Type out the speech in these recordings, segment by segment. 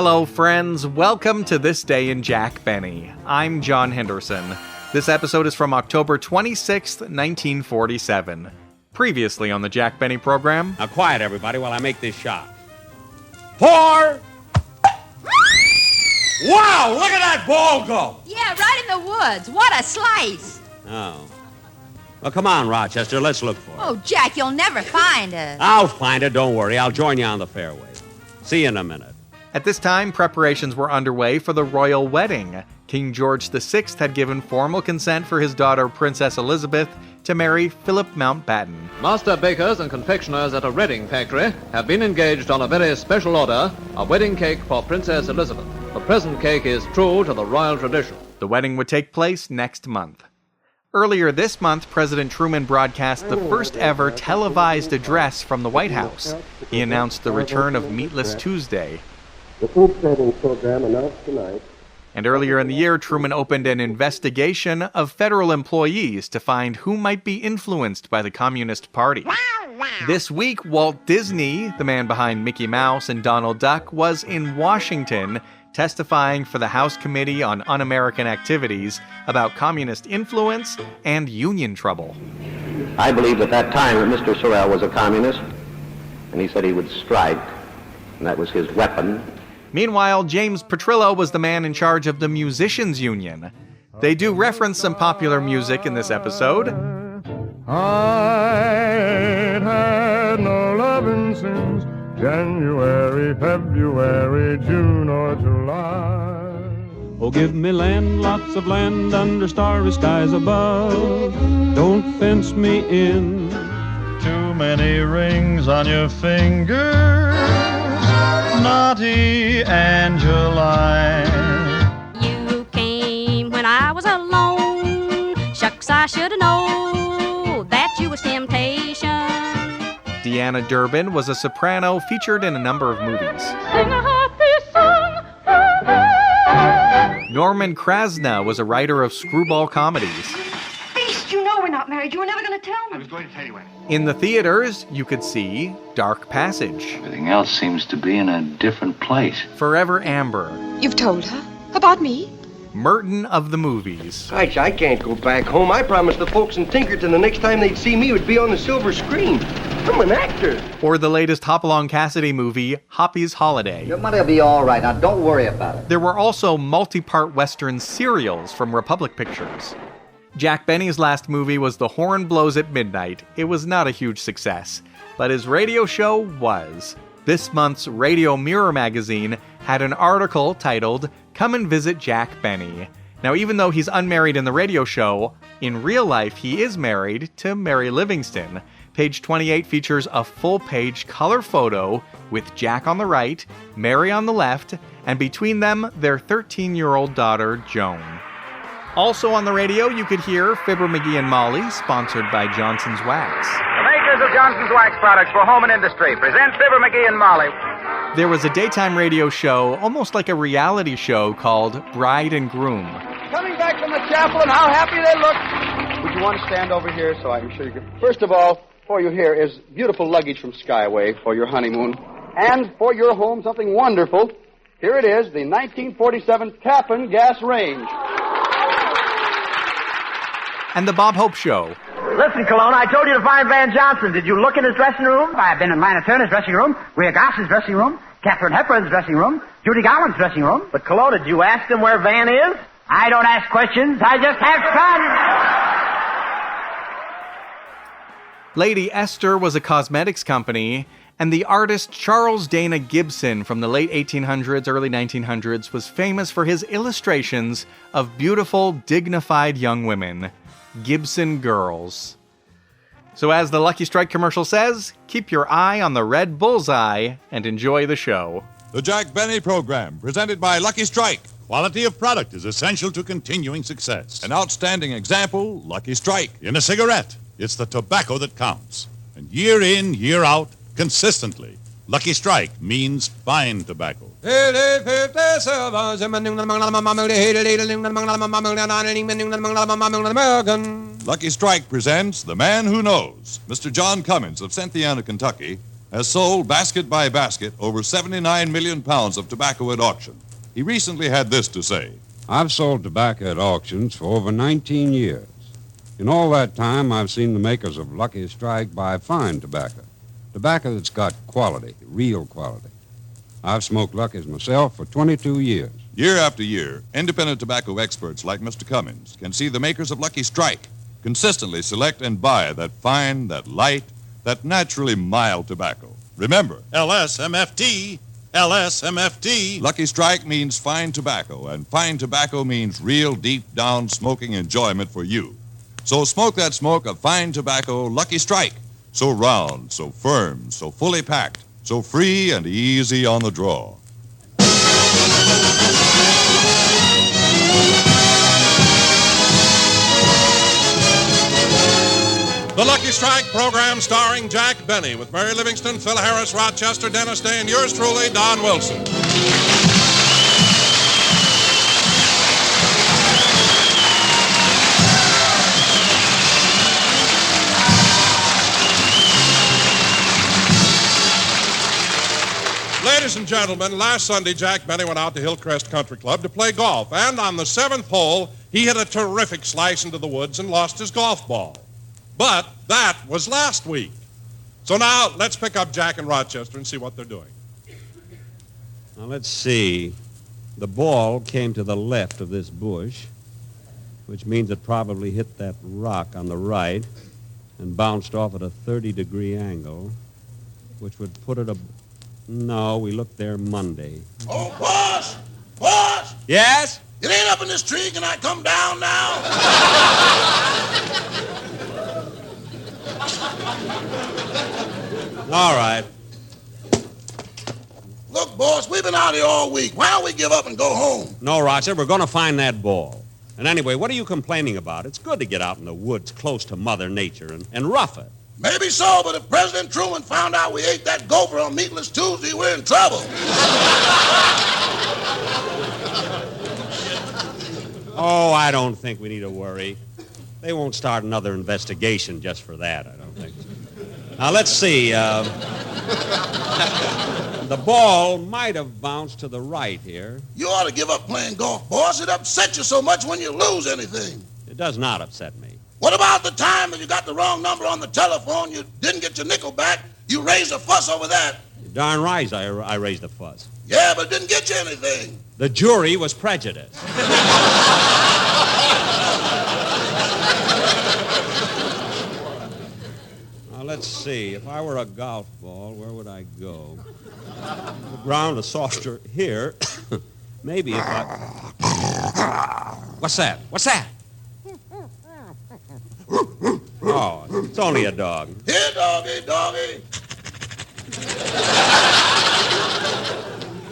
Hello, friends. Welcome to This Day in Jack Benny. I'm John Henderson. This episode is from October 26th, 1947. Previously on the Jack Benny program. Now quiet, everybody, while I make this shot. 4! Wow, look at that ball go! Yeah, right in the woods. What a slice. Oh. Well, come on, Rochester, let's look for it. Oh, Jack, you'll never find us. I'll find it, don't worry. I'll join you on the fairway. See you in a minute. At this time, preparations were underway for the royal wedding. King George VI had given formal consent for his daughter, Princess Elizabeth, to marry Philip Mountbatten. Master bakers and confectioners at a Reading factory have been engaged on a very special order, a wedding cake for Princess Elizabeth. The present cake is true to the royal tradition. The wedding would take place next month. Earlier this month, President Truman broadcast the first ever televised address from the White House. He announced the return of Meatless Tuesday. The food serving program announced tonight. And earlier in the year, Truman opened an investigation of federal employees to find who might be influenced by the Communist Party. This week, Walt Disney, the man behind Mickey Mouse and Donald Duck, was in Washington testifying for the House Committee on Un-American Activities about communist influence and union trouble. I believed at that time that Mr. Sorrell was a communist, and he said he would strike, and that was his weapon. Meanwhile, James Petrillo was the man in charge of the Musicians Union. They do reference some popular music in this episode. I ain't had no lovin' since January, February, June, or July. Oh, give me land, lots of land under starry skies above. Don't fence me in. Too many rings on your fingers, naughty Angeline. You came when I was alone. Shucks, I should have known that you was temptation. Deanna Derbin was a soprano featured in a number of movies. Sing a happy song for me. Norman Krasna was a writer of screwball comedies. Beast, you know we're not married. You were never going to tell me. I was going to tell you anyway. In the theaters, you could see Dark Passage. Everything else seems to be in a different place. Forever Amber. You've told her? About me? Merton of the movies. Gosh, I can't go back home. I promised the folks in Tinkerton the next time they'd see me would be on the silver screen. I'm an actor. Or the latest Hopalong Cassidy movie, Hoppy's Holiday. Your money will be all right. Now, don't worry about it. There were also multi-part Western serials from Republic Pictures. Jack Benny's last movie was The Horn Blows at Midnight. It was not a huge success, but his radio show was. This month's Radio Mirror magazine had an article titled, "Come and Visit Jack Benny." Now, even though he's unmarried in the radio show, in real life he is married to Mary Livingston. Page 28 features a full-page color photo with Jack on the right, Mary on the left, and between them, their 13-year-old daughter, Joan. Also on the radio, you could hear Fibber, McGee, and Molly, sponsored by Johnson's Wax. The makers of Johnson's Wax products for home and industry present Fibber, McGee, and Molly. There was a daytime radio show, almost like a reality show, called Bride and Groom. Coming back from the chapel, and how happy they look. Would you want to stand over here so I can show you? First of all, for you here is beautiful luggage from Skyway for your honeymoon. And for your home, something wonderful. Here it is, the 1947 Tappan gas range. And the Bob Hope Show. Listen, Colonna, I told you to find Van Johnson. Did you look in his dressing room? I've been in Lina Turner's dressing room, Rhea Goss's dressing room, Katharine Hepburn's dressing room, Judy Garland's dressing room. But, Colonna, did you ask him where Van is? I don't ask questions. I just have fun. Lady Esther was a cosmetics company, and the artist Charles Dana Gibson from the late 1800s, early 1900s was famous for his illustrations of beautiful, dignified young women. Gibson girls. So as the Lucky Strike commercial says, keep your eye on the red bullseye and enjoy the show. The Jack Benny Program, presented by Lucky Strike. Quality of product is essential to continuing success. An outstanding example, Lucky Strike. In a cigarette, it's the tobacco that counts. And year in, year out, consistently, Lucky Strike means fine tobacco. Lucky Strike presents The Man Who Knows. Mr. John Cummins of Cynthiana, Kentucky, has sold basket by basket over 79 million pounds of tobacco at auction. He recently had this to say. I've sold tobacco at auctions for over 19 years. In all that time, I've seen the makers of Lucky Strike buy fine tobacco. Tobacco that's got quality, real quality. I've smoked Lucky's myself for 22 years. Year after year, independent tobacco experts like Mr. Cummings can see the makers of Lucky Strike consistently select and buy that fine, that light, that naturally mild tobacco. Remember, LSMFT, LSMFT. Lucky Strike means fine tobacco, and fine tobacco means real deep-down smoking enjoyment for you. So smoke that smoke of fine tobacco, Lucky Strike. So round, so firm, so fully packed, so free and easy on the draw. The Lucky Strike program starring Jack Benny with Mary Livingston, Phil Harris, Rochester, Dennis Day, and yours truly, Don Wilson. Ladies and gentlemen, last Sunday, Jack Benny went out to Hillcrest Country Club to play golf, and on the 7th hole, he hit a terrific slice into the woods and lost his golf ball. But that was last week. So now, let's pick up Jack and Rochester and see what they're doing. Now, let's see. The ball came to the left of this bush, which means it probably hit that rock on the right and bounced off at a 30-degree angle, which would put it No, we looked there Monday. Oh, boss! Boss! Yes? It ain't up in this tree. Can I come down now? All right. Look, boss, we've been out here all week. Why don't we give up and go home? No, Roger, we're going to find that ball. And anyway, what are you complaining about? It's good to get out in the woods close to Mother Nature and rough it. Maybe so, but if President Truman found out we ate that gopher on Meatless Tuesday, we're in trouble. Oh, I don't think we need to worry. They won't start another investigation just for that, I don't think. Now, let's see. The ball might have bounced to the right here. You ought to give up playing golf, boss. It upsets you so much when you lose anything. It does not upset me. What about the time that you got the wrong number on the telephone, you didn't get your nickel back, you raised a fuss over that? You're darn right I raised a fuss. Yeah, but it didn't get you anything. The jury was prejudiced. Now, let's see. If I were a golf ball, where would I go? The ground is softer here. Maybe if I... What's that? What's that? Oh, it's only a dog. Here, doggy, doggy.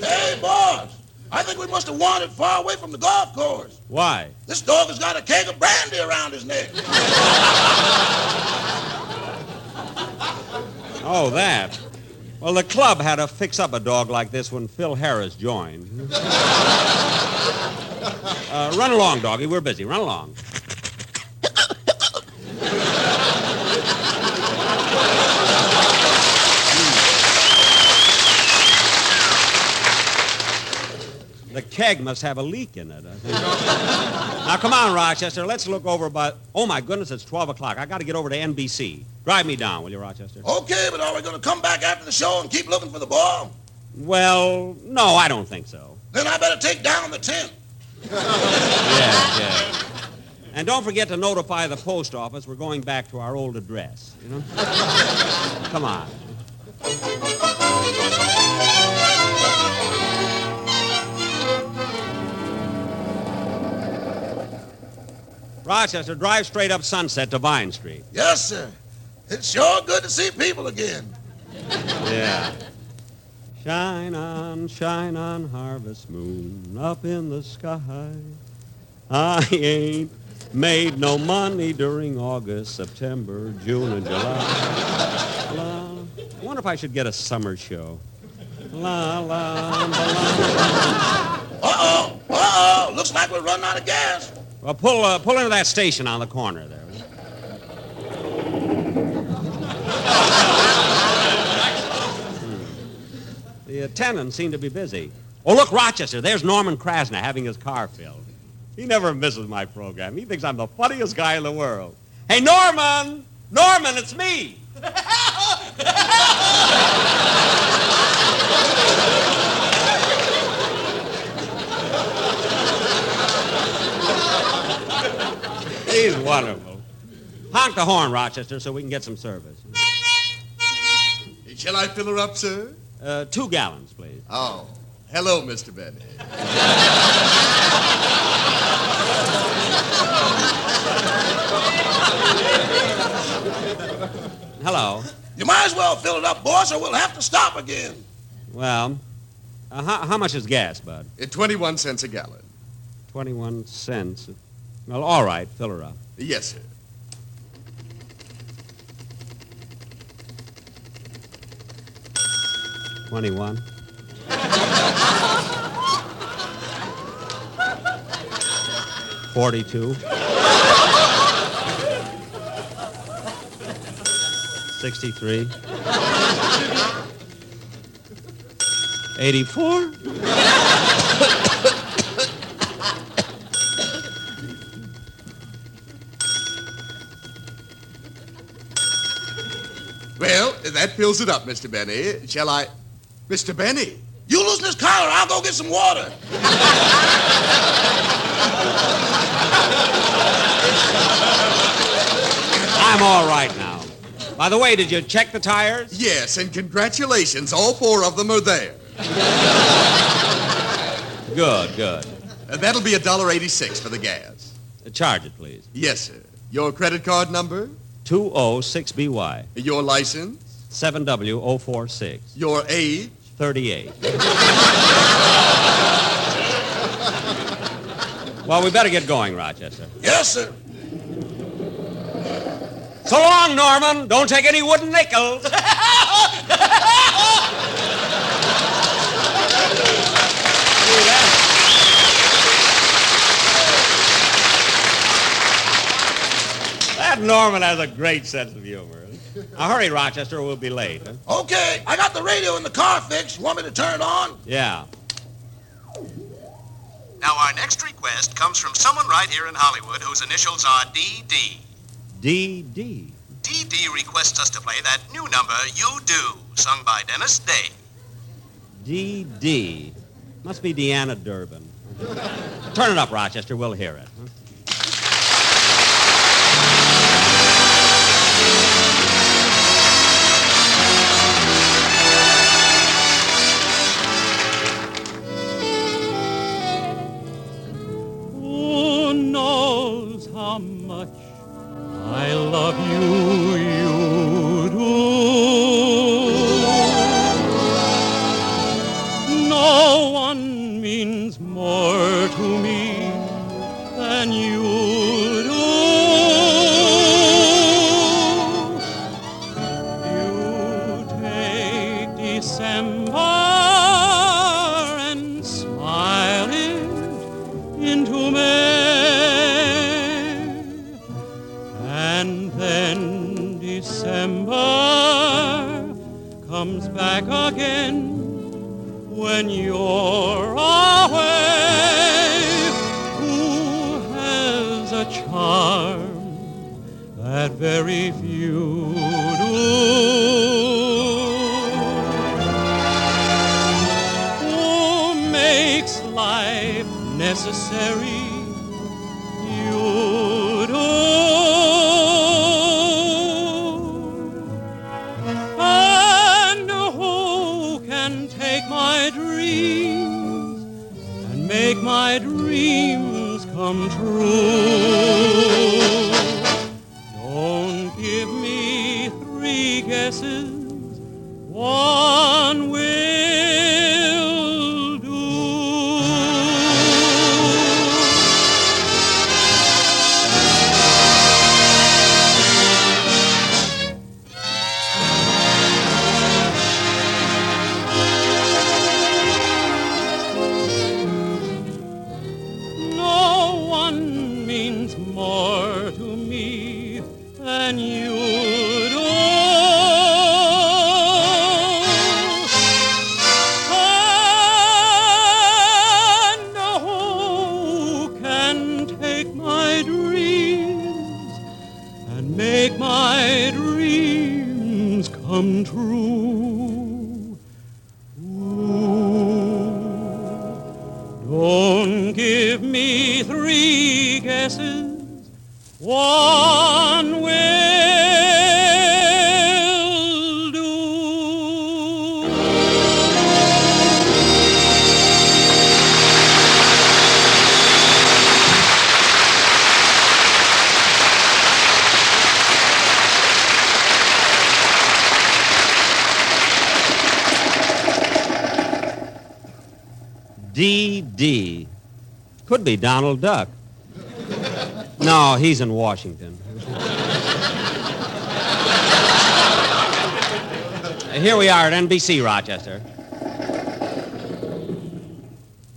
Hey, boss. I think we must have wandered far away from the golf course. Why? This dog has got a keg of brandy around his neck. Oh, that. Well, the club had to fix up a dog like this when Phil Harris joined. Run along, doggy. We're busy. Run along. The keg must have a leak in it, I think. Now, come on, Rochester. Let's look over by... Oh, my goodness, it's 12 o'clock. I got to get over to NBC. Drive me down, will you, Rochester? Okay, but are we going to come back after the show and keep looking for the ball? Well, no, I don't think so. Then I better take down the tent. Yeah. And don't forget to notify the post office we're going back to our old address, you know? Come on. Rochester, drive straight up Sunset to Vine Street. Yes, sir. It's sure good to see people again. Yeah. Shine on, harvest moon, up in the sky. I ain't made no money during August, September, June, and July. I wonder if I should get a summer show. La, la, la, la. Uh-oh. Looks like we're running out of gas. Well, pull into that station on the corner there. The attendants seem to be busy. Oh, look, Rochester, there's Norman Krasner having his car filled. He never misses my program. He thinks I'm the funniest guy in the world. Hey, Norman! Norman, it's me! He's wonderful. Honk the horn, Rochester, so we can get some service. Shall I fill her up, sir? 2 gallons, please. Oh, hello, Mr. Benny. Hello. You might as well fill it up, boss, or we'll have to stop again. Well, how much is gas, Bud? 21 cents a gallon. 21 cents. Well, all right, fill her up. Yes, sir. $21. $42. $63. $84. Well, that fills it up, Mr. Benny. Shall I... Mr. Benny. You loosen this collar, I'll go get some water. I'm all right now. By the way, did you check the tires? Yes, and congratulations. All 4 of them are there. Good, good. That'll be $1.86 for the gas. Charge it, please. Yes, sir. Your credit card number? 206BY. Your license? 7W046. Your age? 38. Well, we better get going, Rochester. Yes, sir. So long, Norman. Don't take any wooden nickels. That Norman has a great sense of humor. Now, hurry, Rochester, or we'll be late. Huh? Okay, I got the radio in the car fixed. You want me to turn it on? Yeah. Now, our next request comes from someone right here in Hollywood whose initials are DD. DD. DD requests us to play that new number, You Do, sung by Dennis Day. DD. Must be Deanna Derbin. Turn it up, Rochester. We'll hear it. Huh? Who knows how much I love you, you do. No one means more to me than you do. You take December and smile it into May, and then December comes back again when you're away. Who has a charm that very few do? Who makes life necessary? You do. And who can take my dreams and make my dreams come true? Don't give me 3 guesses, one will do. No one means more to me than you do. my dreams and make my dreams come true. Ooh, don't give me three guesses, one will do. D.D. Could be Donald Duck. No, he's in Washington. Here we are at NBC, Rochester.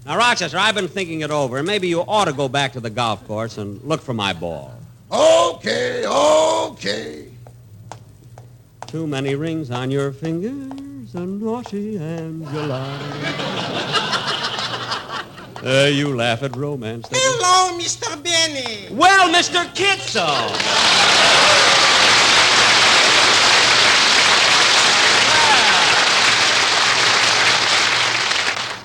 Now, Rochester, I've been thinking it over, and maybe you ought to go back to the golf course and look for my ball. Okay. Too many rings on your fingers, a naughty Angela. You laugh at romance. Hello, Mr. Benny. Well, Mr. Kitzel.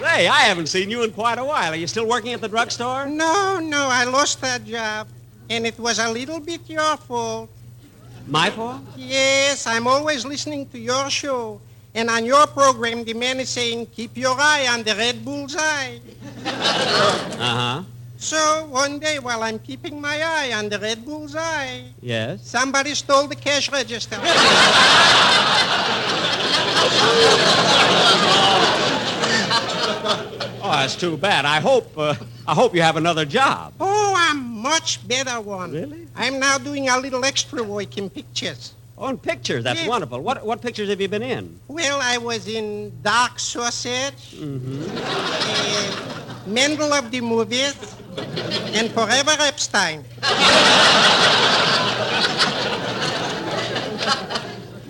Say, I haven't seen you in quite a while. Are you still working at the drugstore? No, I lost that job. And it was a little bit your fault. My fault? Yes, I'm always listening to your show. And on your program, the man is saying, keep your eye on the red bull's eye. Uh-huh. So one day, while I'm keeping my eye on the red bull's eye, Yes? somebody stole the cash register. Oh, that's too bad. I hope you have another job. Oh, a much better one. Really? I'm now doing a little extra work in pictures. Oh, in pictures. That's Yeah. wonderful. What pictures have you been in? Well, I was in Dark Sausage, Mm-hmm. Mendel of the Movies, and Forever Epstein.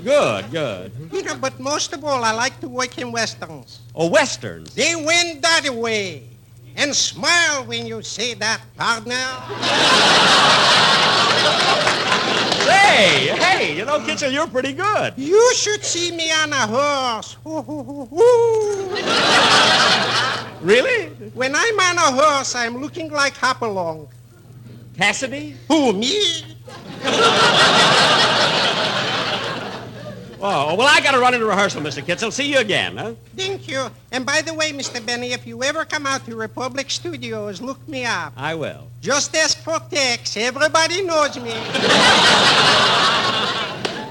Good. You know, but most of all, I like to work in Westerns. Oh, Westerns. They went that way. And smile when you say that, partner. Hey, you know, Kitzel, you're pretty good. You should see me on a horse. Ooh. Really? When I'm on a horse, I'm looking like Hopalong. Cassidy? Who, me? Oh, well, I got to run into rehearsal, Mr. Kitzel. See you again, huh? Thank you. And by the way, Mr. Benny, if you ever come out to Republic Studios, look me up. I will. Just ask for Tex. Everybody knows me.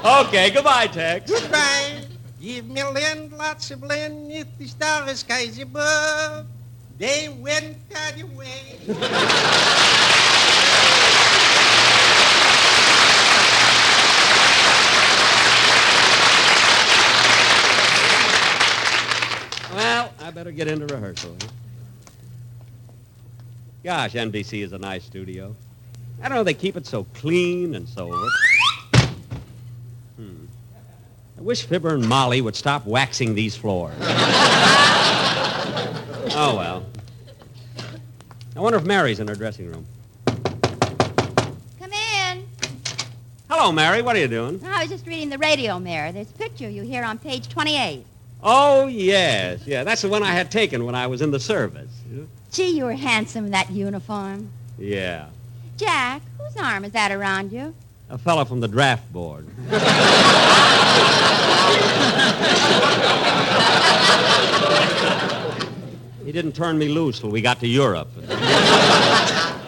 Okay, goodbye, Tex. Goodbye. Give me land, lots of land, if the stars skies above. They went that way. Well, I better get into rehearsal. Gosh, NBC is a nice studio. I don't know, they keep it so clean and so... I wish Fibber and Molly would stop waxing these floors. Oh, well. I wonder if Mary's in her dressing room. Come in. Hello, Mary. What are you doing? I was just reading the radio mirror. There's a picture of you here on page 28. Oh, yes. Yeah, that's the one I had taken when I was in the service. Gee, you were handsome in that uniform. Yeah. Jack, whose arm is that around you? A fellow from the draft board. He didn't turn me loose till we got to Europe.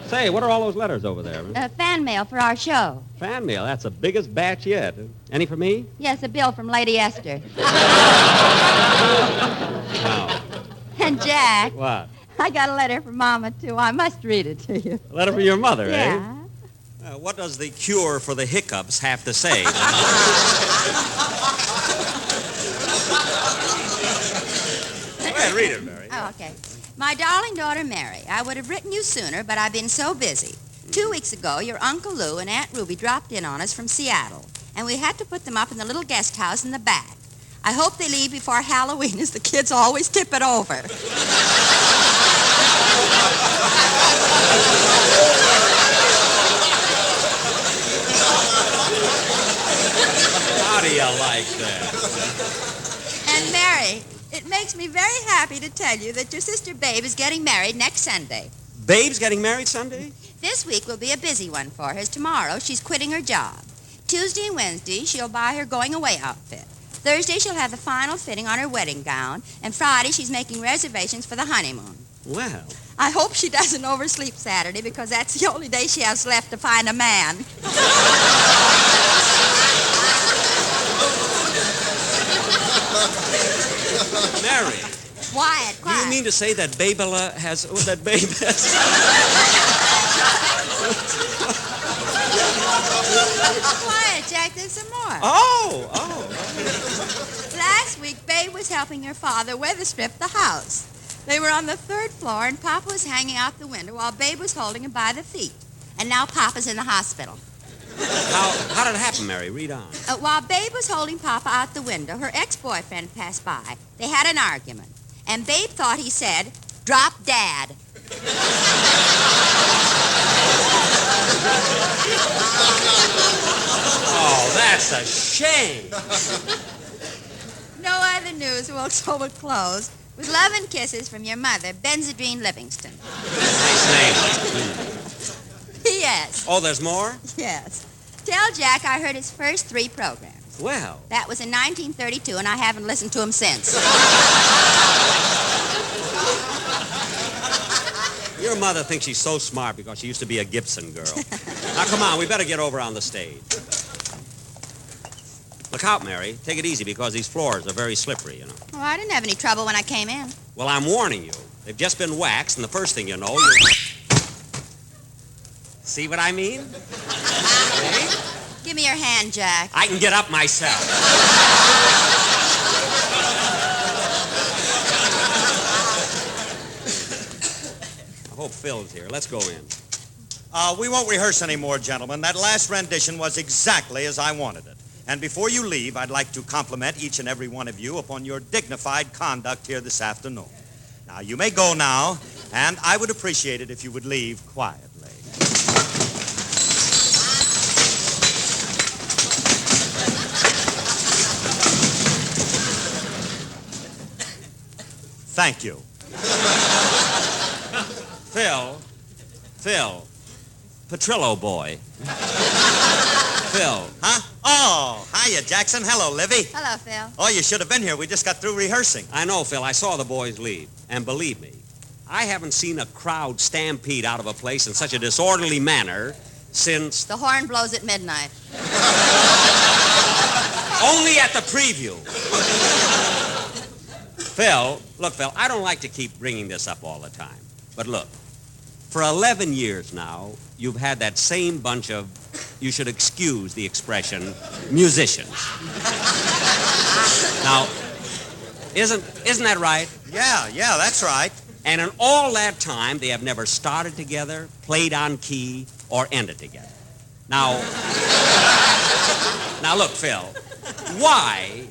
Say, what are all those letters over there? Fan mail for our show. Fan mail? That's the biggest batch yet. Any for me? Yes, a bill from Lady Esther. No. And Jack. What? I got a letter from Mama, too. I must read it to you. A letter from your mother, Yeah. What does the cure for the hiccups have to say? Go ahead, read it, Mary. Oh, okay. My darling daughter, Mary, I would have written you sooner, but I've been so busy. 2 weeks ago, your Uncle Lou and Aunt Ruby dropped in on us from Seattle, and we had to put them up in the little guest house in the back. I hope they leave before Halloween, as the kids always tip it over. like that? And Mary, it makes me very happy to tell you that your sister Babe is getting married next Sunday. Babe's getting married Sunday? This week will be a busy one for her. Tomorrow, she's quitting her job. Tuesday and Wednesday, she'll buy her going-away outfit. Thursday, she'll have the final fitting on her wedding gown. And Friday, she's making reservations for the honeymoon. Well. I hope she doesn't oversleep Saturday because that's the only day she has left to find a man. Mary. Quiet. Do you mean to say that Babella has... that Babe has... Quiet, Jack. There's some more. Oh. Last week, Babe was helping her father weather strip the house. They were on the 3rd floor, and Papa was hanging out the window while Babe was holding him by the feet. And now Papa's in the hospital. How did it happen, Mary? Read on. While Babe was holding Papa out the window, her ex-boyfriend passed by. They had an argument. And Babe thought he said, "Drop Dad." Oh, that's a shame. No other news. We'll close with love and kisses from your mother, Benzedrine Livingston. Nice name. P.S. Oh, there's more? Yes. Tell Jack I heard his first 3 programs. Well. That was in 1932, and I haven't listened to him since. Your mother thinks she's so smart because she used to be a Gibson girl. Now, come on, we better get over on the stage. Look out, Mary. Take it easy because these floors are very slippery, you know. Oh, I didn't have any trouble when I came in. Well, I'm warning you. They've just been waxed, and the first thing you know, you're... See what I mean? Okay? Give me your hand, Jack. I can get up myself. I hope Phil's here. Let's go in. We won't rehearse anymore, gentlemen. That last rendition was exactly as I wanted it. And before you leave, I'd like to compliment each and every one of you upon your dignified conduct here this afternoon. Now, you may go now, and I would appreciate it if you would leave quietly. Thank you. Phil. Petrillo boy. Phil. Huh? Oh, hiya, Jackson. Hello, Livy. Hello, Phil. Oh, you should have been here. We just got through rehearsing. I know, Phil. I saw the boys leave. And believe me, I haven't seen a crowd stampede out of a place in such a disorderly manner since... The horn blows at midnight. Only at the preview. Phil, I don't like to keep bringing this up all the time. But look, for 11 years now, you've had that same bunch of, you should excuse the expression, musicians. Now, isn't that right? Yeah, that's right. And in all that time, they have never started together, played on key, or ended together. Now look, Phil, why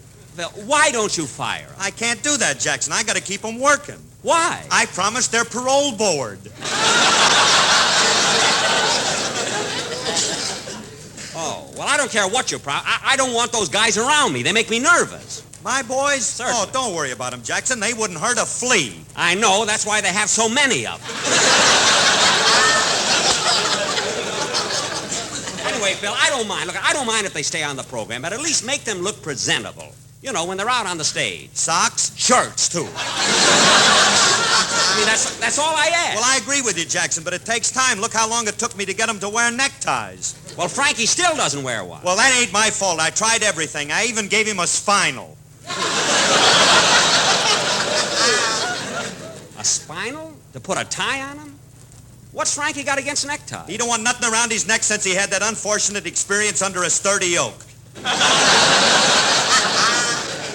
don't you fire them? I can't do that, Jackson. I got to keep them working. Why? I promised their parole board. Oh, well, I don't care what you promise. I don't want those guys around me. They make me nervous. My boys? Certainly. Oh, don't worry about them, Jackson. They wouldn't hurt a flea. I know. That's why they have so many of them. Anyway, Phil, I don't mind. Look, I don't mind if they stay on the program, but at least make them look presentable. You know, when they're out on the stage. Socks? Shirts, too. I mean, that's all I ask. Well, I agree with you, Jackson, but it takes time. Look how long it took me to get them to wear neckties. Well, Frankie still doesn't wear one. Well, that ain't my fault. I tried everything. I even gave him a spinal. A spinal? To put a tie on him? What's Frankie got against neckties? He don't want nothing around his neck since he had that unfortunate experience under a sturdy oak.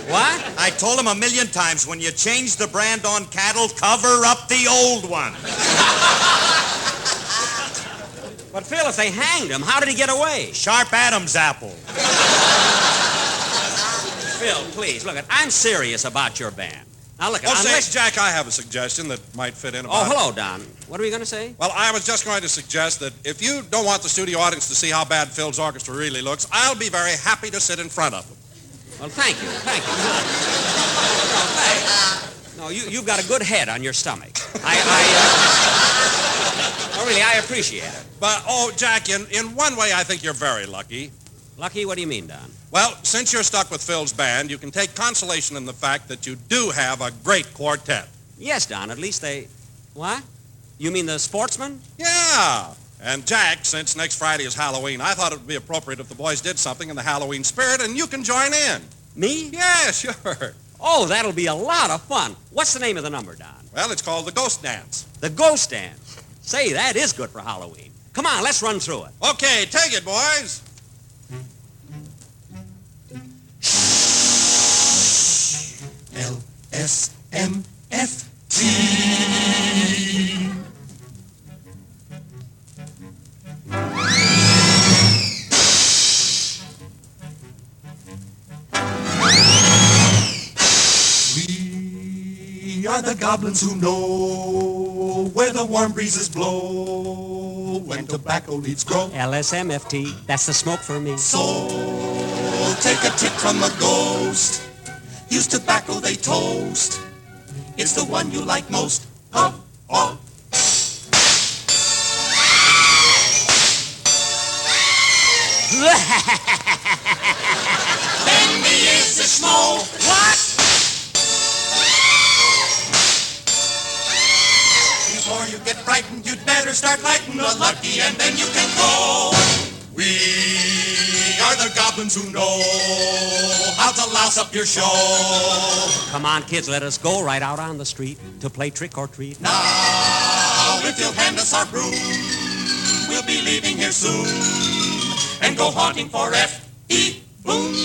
What? I told him 1,000,000 times, when you change the brand on cattle, cover up the old one. But, Phil, if they hanged him, how did he get away? Sharp Adam's apple. Phil, please, look, I'm serious about your band. Now, look, say, Jack, I have a suggestion that might fit in about... Oh, hello, Don. What are we going to say? Well, I was just going to suggest that if you don't want the studio audience to see how bad Phil's orchestra really looks, I'll be very happy to sit in front of them. Well, thank you. No, you've got a good head on your stomach. I appreciate it. But, Jack, in one way, I think you're very lucky. Lucky? What do you mean, Don? Well, since you're stuck with Phil's band, you can take consolation in the fact that you do have a great quartet. Yes, Don, at least they... What? You mean the Sportsmen? Yeah. And, Jack, since next Friday is Halloween, I thought it would be appropriate if the boys did something in the Halloween spirit, and you can join in. Me? Yeah, sure. Oh, that'll be a lot of fun. What's the name of the number, Don? Well, it's called the Ghost Dance. The Ghost Dance. Say, that is good for Halloween. Come on, let's run through it. Okay, take it, boys. LSMFT. We are the goblins who know where the warm breezes blow when tobacco leaves grow. LSMFT, that's the smoke for me. So take a tip from the ghost. Use tobacco they toast. It's the one you like most. Puff off. Benny is the smoke. What? Before you get frightened, you'd better start lighting the lucky, and then you can go. We are the goblins who know how to louse up your show. Come on, kids, let us go right out on the street to play trick or treat. Now, if you'll hand us our broom, we'll be leaving here soon and go haunting for F.E. Boom.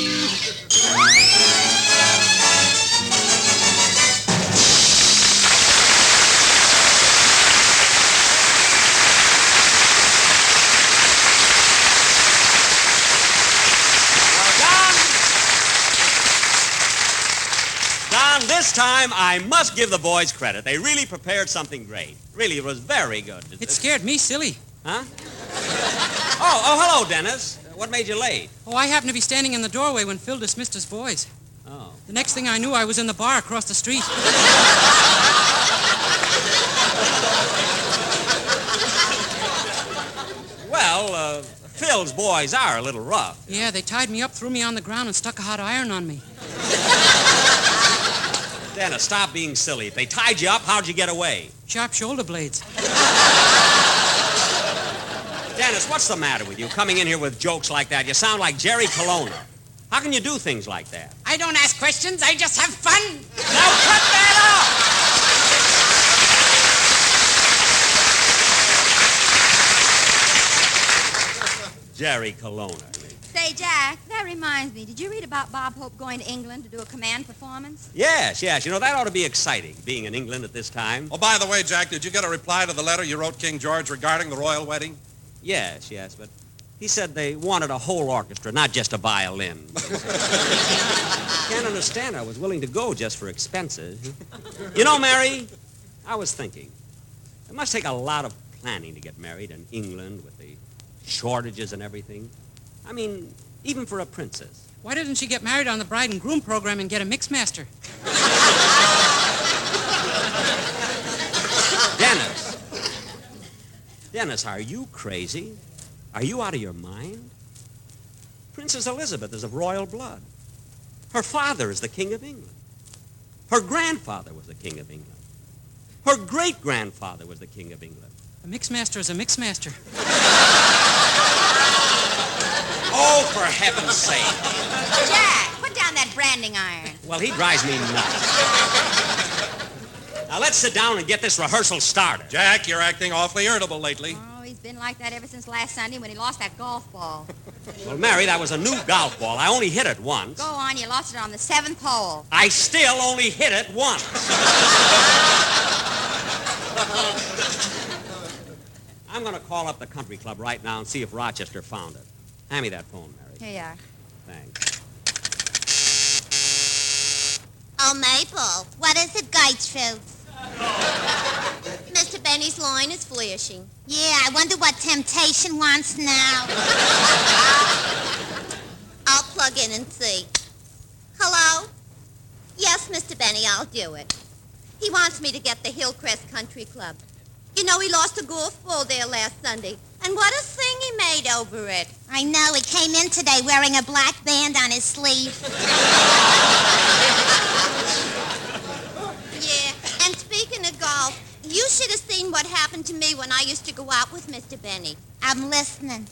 This time, I must give the boys credit. They really prepared something great. Really, it was very good. It scared me silly. Huh? Oh, hello, Dennis. What made you late? Oh, I happened to be standing in the doorway when Phil dismissed his boys. Oh. The next thing I knew, I was in the bar across the street. Well, Phil's boys are a little rough. Yeah, they tied me up, threw me on the ground, and stuck a hot iron on me. Dennis, stop being silly. If they tied you up, how'd you get away? Sharp shoulder blades. Dennis, what's the matter with you coming in here with jokes like that? You sound like Jerry Colonna. How can you do things like that? I don't ask questions. I just have fun. Now cut that out! Jerry Colonna. Say, Jack, that reminds me. Did you read about Bob Hope going to England to do a command performance? Yes. You know, that ought to be exciting, being in England at this time. Oh, by the way, Jack, did you get a reply to the letter you wrote King George regarding the royal wedding? Yes, but he said they wanted a whole orchestra, not just a violin. Can't understand. I was willing to go just for expenses. You know, Mary, I was thinking, it must take a lot of planning to get married in England with the shortages and everything. I mean, even for a princess. Why didn't she get married on the bride and groom program and get a mixmaster? Dennis, are you crazy? Are you out of your mind? Princess Elizabeth is of royal blood. Her father is the King of England. Her grandfather was the King of England. Her great-grandfather was the King of England. A mixmaster is a mixmaster. Oh, for heaven's sake. Jack, put down that branding iron. Well, he drives me nuts. Now, let's sit down and get this rehearsal started. Jack, you're acting awfully irritable lately. Oh, he's been like that ever since last Sunday when he lost that golf ball. Well, Mary, that was a new golf ball. I only hit it once. Go on, you lost it on the 7th hole. I still only hit it once. I'm going to call up the country club right now and see if Rochester found it. Hand me that phone, Mary. Here you are. Thanks. Oh, Maple, what is it, Gertrude? Mr. Benny's line is flashing. Yeah, I wonder what Temptation wants now. I'll plug in and see. Hello? Yes, Mr. Benny, I'll do it. He wants me to get the Hillcrest Country Club. You know, he lost a golf ball there last Sunday. And what a thing he made over it. I know. He came in today wearing a black band on his sleeve. Yeah, and speaking of golf, you should have seen what happened to me when I used to go out with Mr. Benny. I'm listening.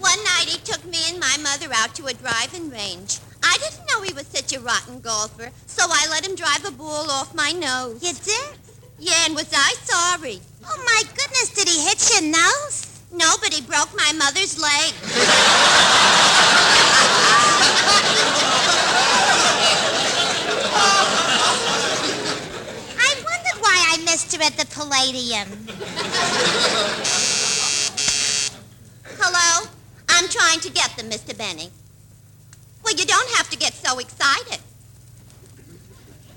One night he took me and my mother out to a driving range. I didn't know he was such a rotten golfer, so I let him drive a ball off my nose. You did? Yeah, and was I sorry? Oh, my goodness, did he hit your nose? No, but he broke my mother's leg. I wondered why I missed her at the Palladium. Hello? I'm trying to get them, Mr. Benny. Well, you don't have to get so excited.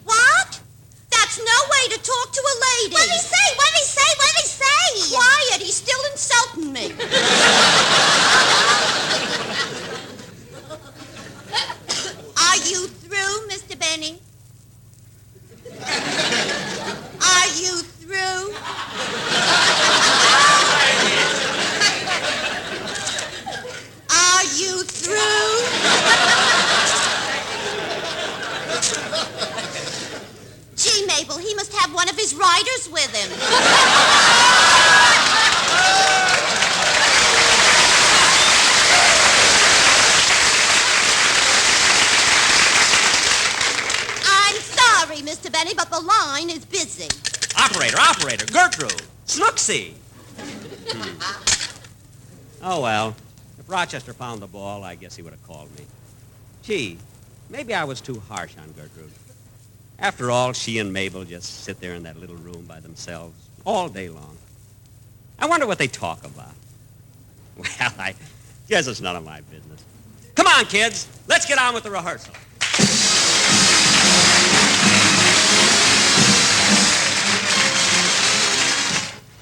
What? That's no way to talk to a lady. What did he say? What did he say? What did he say? Quiet. He's still insulting me. Are you through, Mr. Benny? Are you through? Are you through? Gee, Mabel, he must have one of his riders with him. I'm sorry, Mr. Benny, but the line is busy. Operator, Gertrude, Snooksy. Oh, well, if Rochester found the ball, I guess he would have called me. Gee, maybe I was too harsh on Gertrude. After all, she and Mabel just sit there in that little room by themselves all day long. I wonder what they talk about. Well, I guess it's none of my business. Come on, kids. Let's get on with the rehearsal.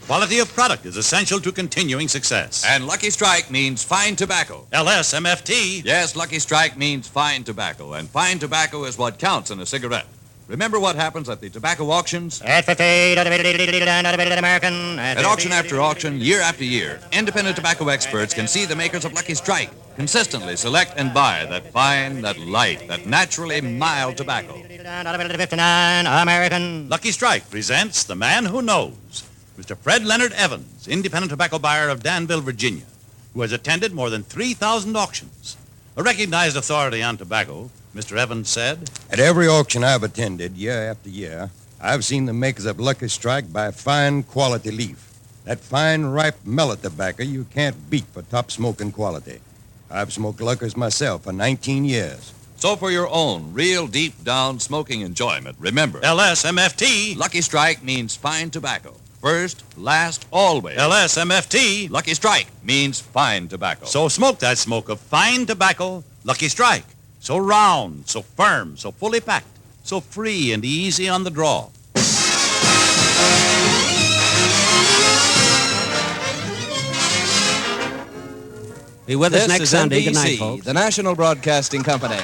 Quality of product is essential to continuing success. And Lucky Strike means fine tobacco. LSMFT. Yes, Lucky Strike means fine tobacco, and fine tobacco is what counts in a cigarette. Remember what happens at the tobacco auctions? At 50, American. At auction after auction, year after year, independent tobacco experts can see the makers of Lucky Strike consistently select and buy that fine, that light, that naturally mild tobacco. 59, American. Lucky Strike presents The Man Who Knows, Mr. Fred Leonard Evans, independent tobacco buyer of Danville, Virginia, who has attended more than 3,000 auctions. A recognized authority on tobacco, Mr. Evans said, "At every auction I've attended, year after year, I've seen the makers of Lucky Strike buy fine quality leaf. That fine, ripe mellow tobacco you can't beat for top smoking quality. I've smoked Lucky's myself for 19 years. So for your own real deep down smoking enjoyment, remember, LSMFT. Lucky Strike means fine tobacco. First, last, always. LSMFT. Lucky Strike means fine tobacco. So smoke that smoke of fine tobacco, Lucky Strike. So round, so firm, so fully packed, so free and easy on the draw. Be with us This next is Sunday. Good night, NBC, folks. the National Broadcasting Company.